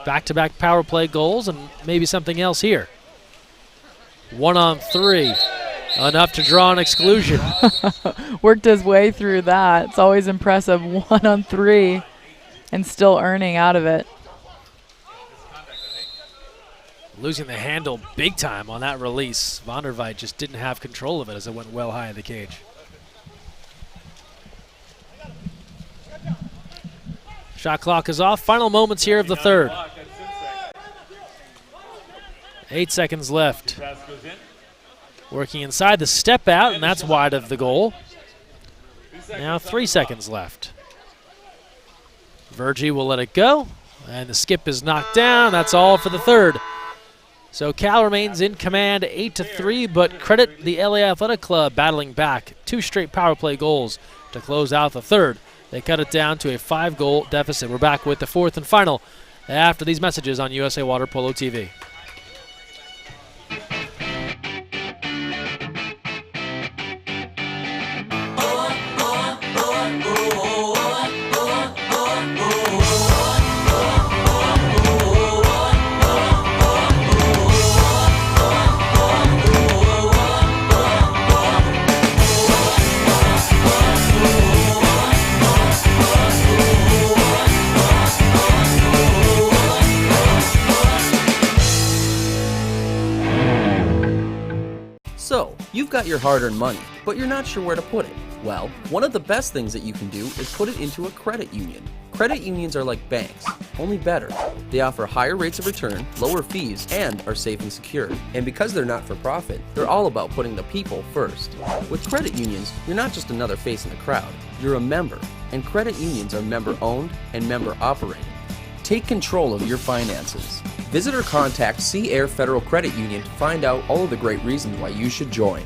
Back-to-back power play goals and maybe something else here. 1-on-3, enough to draw an exclusion. Worked his way through that. It's always impressive, 1-on-3 and still earning out of it. Losing the handle big time on that release. Vonderveit just didn't have control of it as it went well high in the cage. Shot clock is off. Final moments here of the third. 8 seconds left. Working inside the step out, and that's wide of the goal. Now 3 seconds left. Virgie will let it go, and the skip is knocked down. That's all for the third. So Cal remains in command 8-3, but credit the LA Athletic Club battling back. 2 straight power play goals to close out the third. They cut it down to a 5-goal deficit. We're back with the fourth and final after these messages on USA Water Polo TV. So, you've got your hard-earned money, but you're not sure where to put it. Well, one of the best things that you can do is put it into a credit union. Credit unions are like banks, only better. They offer higher rates of return, lower fees, and are safe and secure. And because they're not for profit, they're all about putting the people first. With credit unions, you're not just another face in the crowd, you're a member. And credit unions are member-owned and member-operated. Take control of your finances. Visit or contact Sea Air Federal Credit Union to find out all of the great reasons why you should join.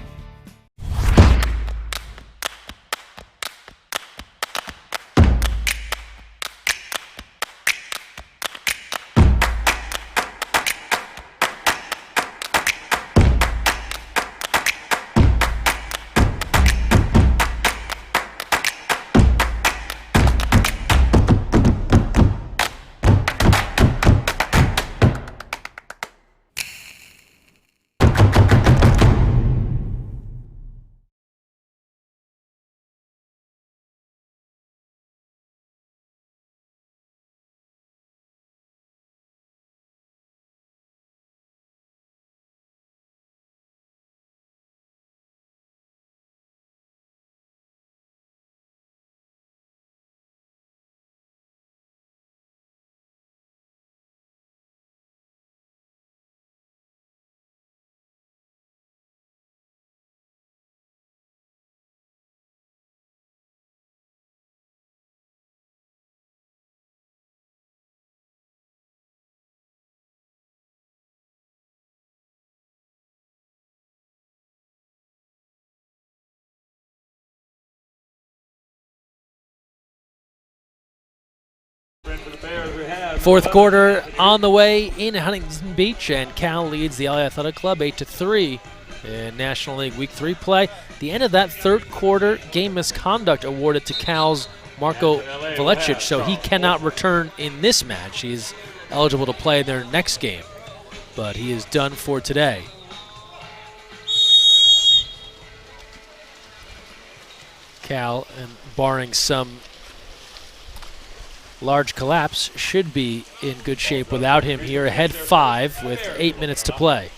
Fourth quarter on the way in Huntington Beach, and Cal leads the LA Athletic Club 8-3 in National League Week 3 play. The end of that third quarter, game misconduct awarded to Cal's Marco Velicic, so he cannot return in this match. He's eligible to play in their next game, but he is done for today. Cal, and barring some large collapse, should be in good shape without him here. Ahead 5 with 8 minutes to play.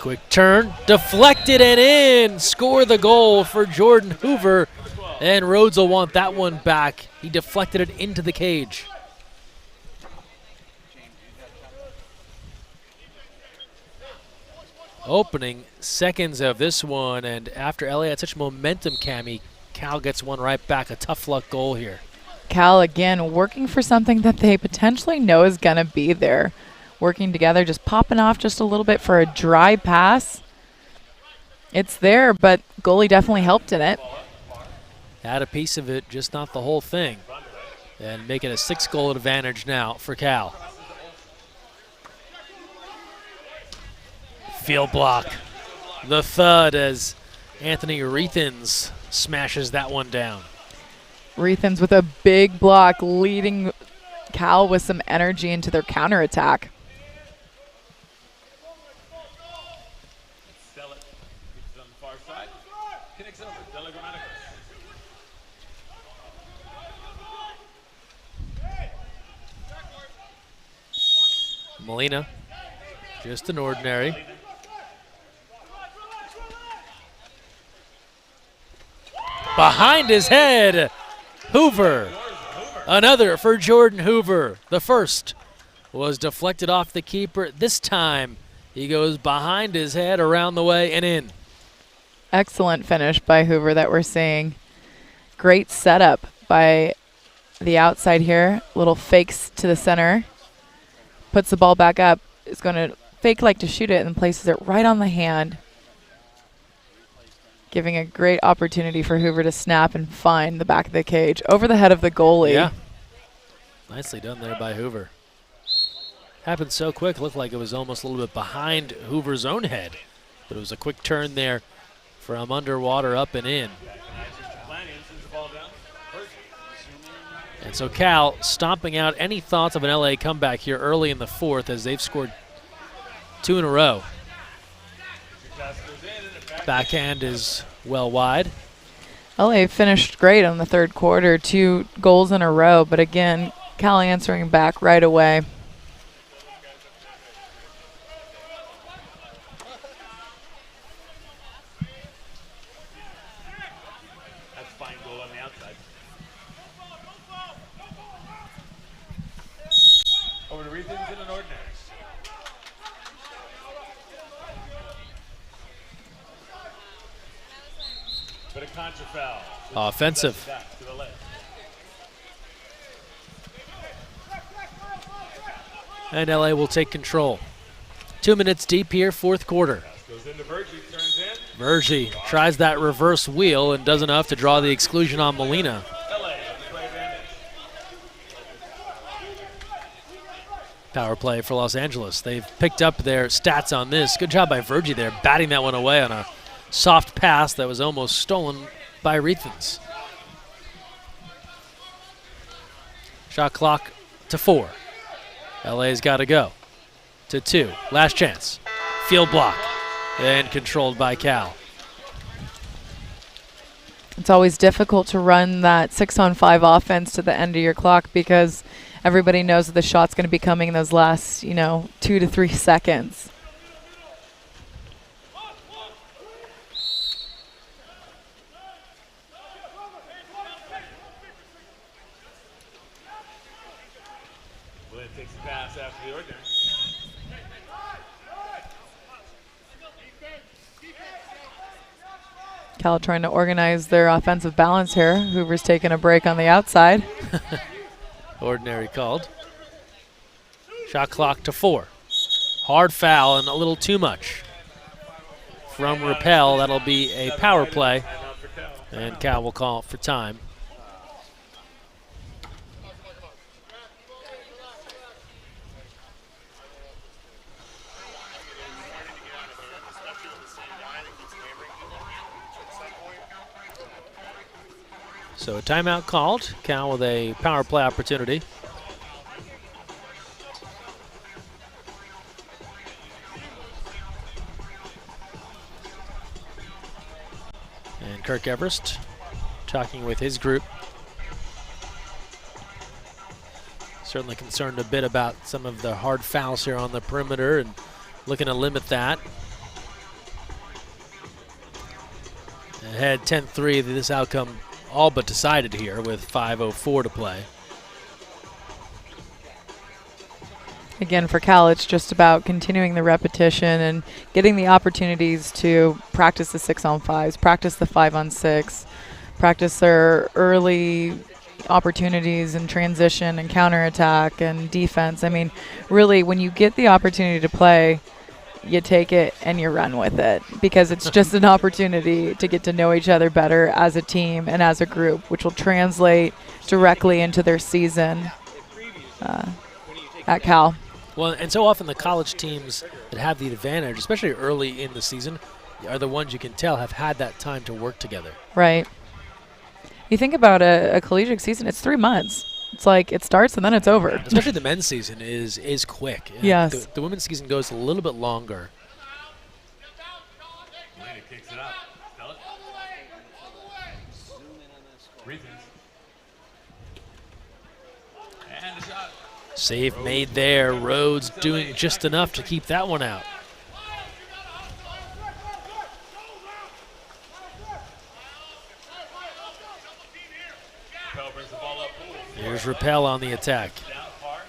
Quick turn, deflected and in. Score the goal for Jordan Hoover, and Rhodes will want that one back. He deflected it into the cage. Opening seconds of this one, and after LA had such momentum, Cammie, Cal gets one right back. A tough luck goal here. Cal, again, working for something that they potentially know is going to be there. Working together, just popping off just a little bit for a dry pass. It's there, but goalie definitely helped in it. Had a piece of it, just not the whole thing. And make it a 6-goal advantage now for Cal. Field block. The thud as Anthony Reethans smashes that one down. Reethans with a big block, leading Cal with some energy into their counterattack. Molina, just an ordinary. Behind his head, Hoover. Another for Jordan Hoover. The first was deflected off the keeper. This time he goes behind his head, around the way, and in. Excellent finish by Hoover that we're seeing. Great setup by the outside here. Little fakes to the center. Puts the ball back up. Is going to fake like to shoot it and places it right on the hand. Giving a great opportunity for Hoover to snap and find the back of the cage. Over the head of the goalie. Yeah. Nicely done there by Hoover. Happened so quick, looked like it was almost a little bit behind Hoover's own head. But it was a quick turn there from underwater up and in. And so Cal stomping out any thoughts of an LA comeback here early in the fourth, as they've scored 2 in a row. Backhand is well wide. LA finished great on the third quarter, 2 goals in a row, but again, Cal answering back right away. That's a fine goal on the outside. Over to Reethans in an ordinary. But a contra foul. Offensive. To the left. And LA will take control. 2 minutes deep here, fourth quarter. Goes into Virgie, turns in. Virgie tries that reverse wheel and does enough to draw the exclusion on Molina. LA on the play advantage. Power play for Los Angeles. They've picked up their stats on this. Good job by Virgie there, batting that one away on a soft pass that was almost stolen by Reethans. Shot clock to 4. LA's got to go to 2. Last chance. Field block and controlled by Cal. It's always difficult to run that 6-on-5 offense to the end of your clock because everybody knows that the shot's going to be coming in those last, 2 to 3 seconds. William takes the pass after the ordinary. Cal trying to organize their offensive balance here. Hoover's taking a break on the outside. Ordinary called. Shot clock to 4. Hard foul and a little too much. from Rappel. That'll be a power play, and Cal will call for time. So a timeout called. Cal with a power play opportunity. And Kirk Everest talking with his group. Certainly concerned a bit about some of the hard fouls here on the perimeter and looking to limit that. Ahead 10-3, this outcome all but decided here with 5:04 to play. Again, for Cal, it's just about continuing the repetition and getting the opportunities to practice the 6-on-5s, practice the 5-on-6, practice their early opportunities in transition and counterattack and defense. I mean, really, when you get the opportunity to play, you take it and you run with it, because it's just an opportunity to get to know each other better as a team and as a group, which will translate directly into their season at Cal. Well, and so often the college teams that have the advantage, especially early in the season, are the ones you can tell have had that time to work together. Right. You think about a collegiate season, it's 3 months. It's like it starts and then it's over. Especially the men's season is quick. Yes. The women's season goes a little bit longer. Melina kicks it out. Stella. Reasons. And a shot. Save made there. Rhodes doing just enough to keep that one out. Rappel brings the ball up. Here's Rappel on the attack. Down far.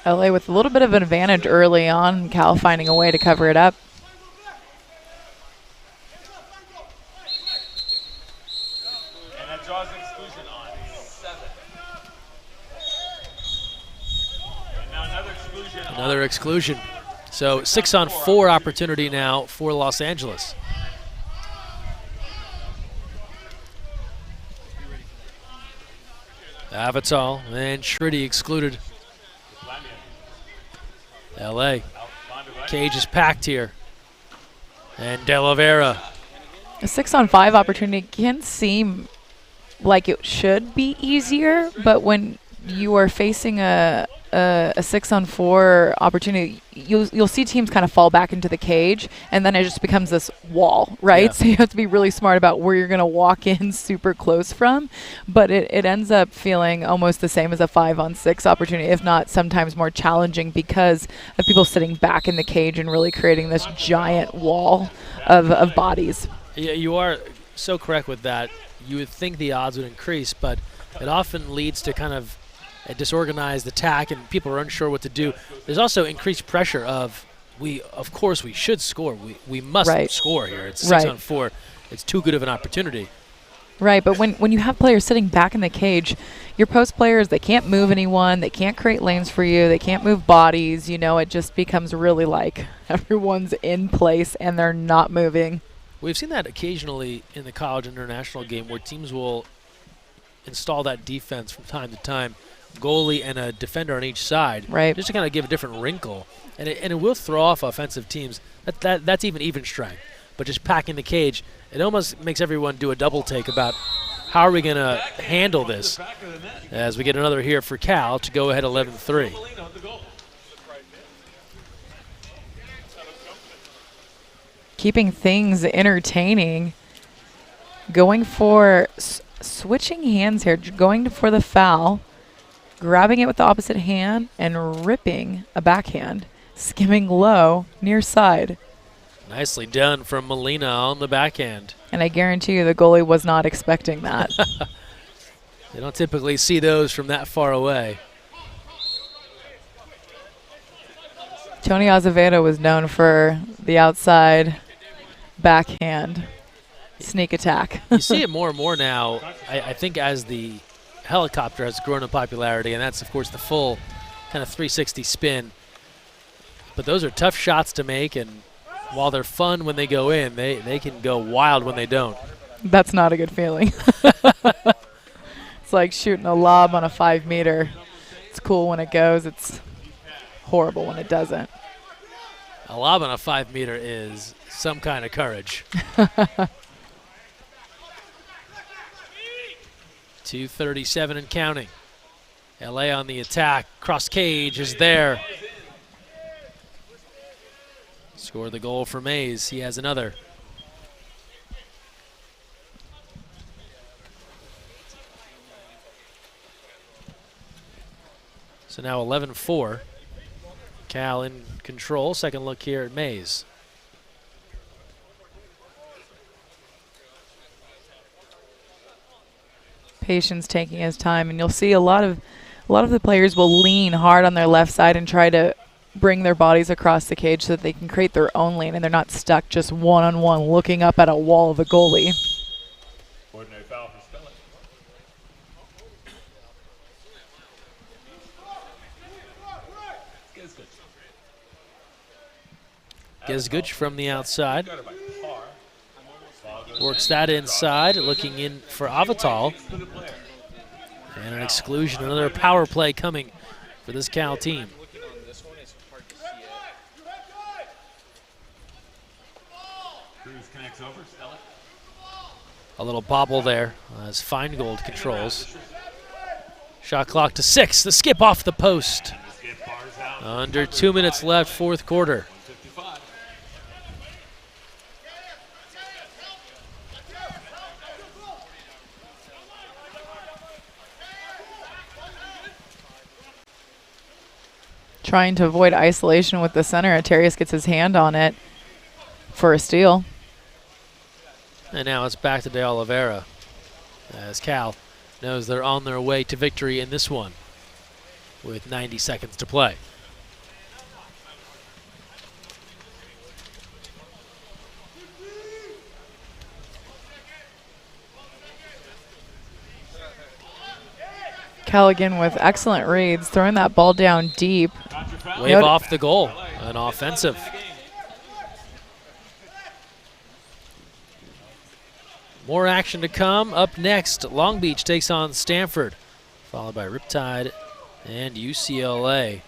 LA with a little bit of an advantage early on, Cal finding a way to cover it up. And that draws an exclusion on 7. And now another exclusion. Another exclusion. So 6-on-4 opportunity now for Los Angeles. Avatal and Shriddy excluded. LA. Cage is packed here. And De La Vera. A 6-on-5 opportunity can seem like it should be easier, but when you are facing a 6-on-4 opportunity, you'll see teams kind of fall back into the cage, and then it just becomes this wall, right? Yeah. So you have to be really smart about where you're going to walk in super close from, but it ends up feeling almost the same as a 5-on-6 opportunity, if not sometimes more challenging, because of people sitting back in the cage and really creating this giant wall of bodies. Yeah, you are so correct with that. You would think the odds would increase, but it often leads to kind of a disorganized attack and people are unsure what to do. There's also increased pressure of course we should score. We must score here. It's 6-on-4. It's too good of an opportunity. Right, but when you have players sitting back in the cage, your post players, they can't move anyone, they can't create lanes for you, they can't move bodies, you know, it just becomes really like everyone's in place and they're not moving. We've seen that occasionally in the college international game where teams will install that defense from time to time, goalie and a defender on each side, right, just to kind of give a different wrinkle. And it will throw off offensive teams. That's even strength. But just packing the cage, it almost makes everyone do a double take about how are we going to handle this as we get another here for Cal to go ahead 11-3. Keeping things entertaining, going for switching hands here, going for the foul, grabbing it with the opposite hand and ripping a backhand, skimming low near side. Nicely done from Melina on the backhand. And I guarantee you the goalie was not expecting that. They don't typically see those from that far away. Tony Azevedo was known for the outside backhand sneak attack. You see it more and more now, I think, as the helicopter has grown in popularity, and that's, of course, the full kind of 360 spin. But those are tough shots to make, and while they're fun when they go in, they can go wild when they don't. That's not a good feeling. It's like shooting a lob on a 5 meter. It's cool when it goes. It's horrible when it doesn't. A lob on a 5 meter is some kind of courage. 2:37 and counting. LA on the attack. Cross cage is there. Scored the goal for Mays. He has another. So now 11-4. Cal in control. Second look here at Mays. Patience, taking his time, and you'll see a lot of the players will lean hard on their left side and try to bring their bodies across the cage so that they can create their own lane and they're not stuck just one-on-one looking up at a wall of a goalie. Ordinary foul for Spelling. Gizguch from the outside. Works that inside, looking in for Avatal. And an exclusion, another power play coming for this Cal team. A little bobble there as Feingold controls. Shot clock to 6, the skip off the post. Under 2 minutes left, fourth quarter. Trying to avoid isolation with the center. Atarius gets his hand on it for a steal. And now it's back to De Oliveira as Cal knows they're on their way to victory in this one with 90 seconds to play. Callaghan with excellent reads, throwing that ball down deep. Wave off the goal, an offensive. More action to come. Up next, Long Beach takes on Stanford, followed by Riptide and UCLA.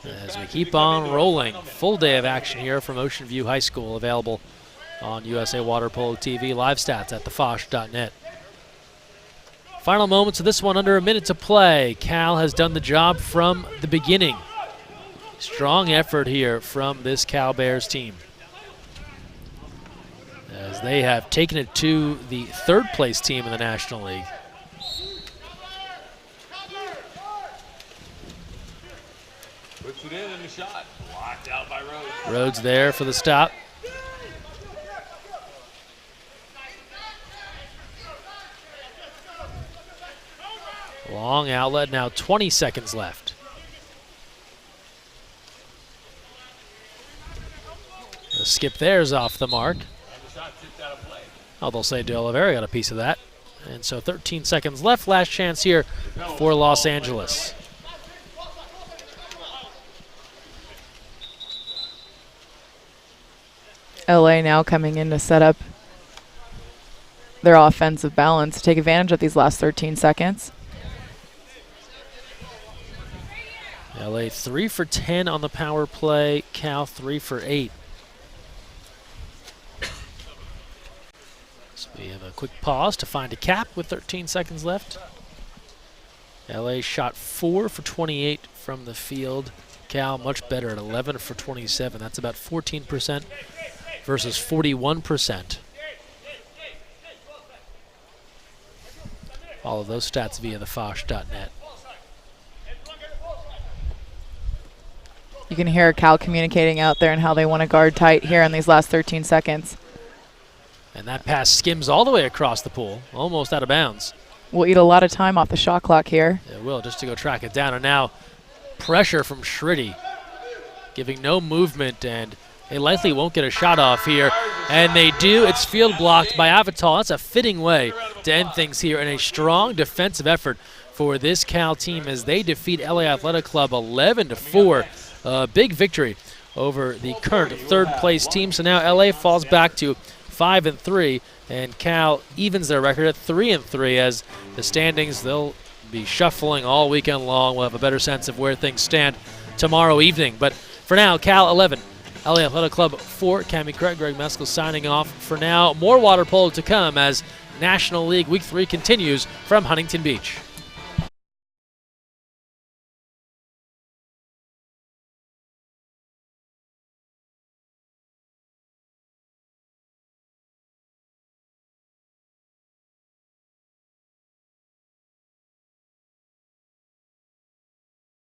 As we keep on rolling, full day of action here from Ocean View High School, available on USA Water Polo TV. Live stats at thefosh.net. Final moments of this one, under a minute to play. Cal has done the job from the beginning. Strong effort here from this Cal Bears team, as they have taken it to the third place team in the National League. Puts it in the shot. Blocked out by Rhodes. Rhodes there for the stop. Long outlet, now 20 seconds left. The skip there is off the mark. Oh, they'll say De Oliveira got a piece of that. And so 13 seconds left. Last chance here for Los Angeles. LA now coming in to set up their offensive balance, take advantage of these last 13 seconds. LA 3 for 10 on the power play. Cal 3 for 8. So we have a quick pause to find a cap with 13 seconds left. LA shot 4 for 28 from the field. Cal much better at 11 for 27. That's about 14% versus 41%. All of those stats via thefosh.net. You can hear Cal communicating out there and how they want to guard tight here in these last 13 seconds. And that pass skims all the way across the pool, almost out of bounds. We'll eat a lot of time off the shot clock here. It will, just to go track it down. And now pressure from Shriddy, giving no movement, and they likely won't get a shot off here. And they do. It's field blocked by Avatal. That's a fitting way to end things here, and a strong defensive effort for this Cal team as they defeat LA Athletic Club 11-4. Big victory over the current third-place team. So now LA falls back to 5-3, and Cal evens their record at 3-3 as the standings, they'll be shuffling all weekend long. We'll have a better sense of where things stand tomorrow evening. But for now, Cal 11, LA Athletic Club 4. Cammie Craig, Greg Meskel signing off for now. More water polo to come as National League Week 3 continues from Huntington Beach.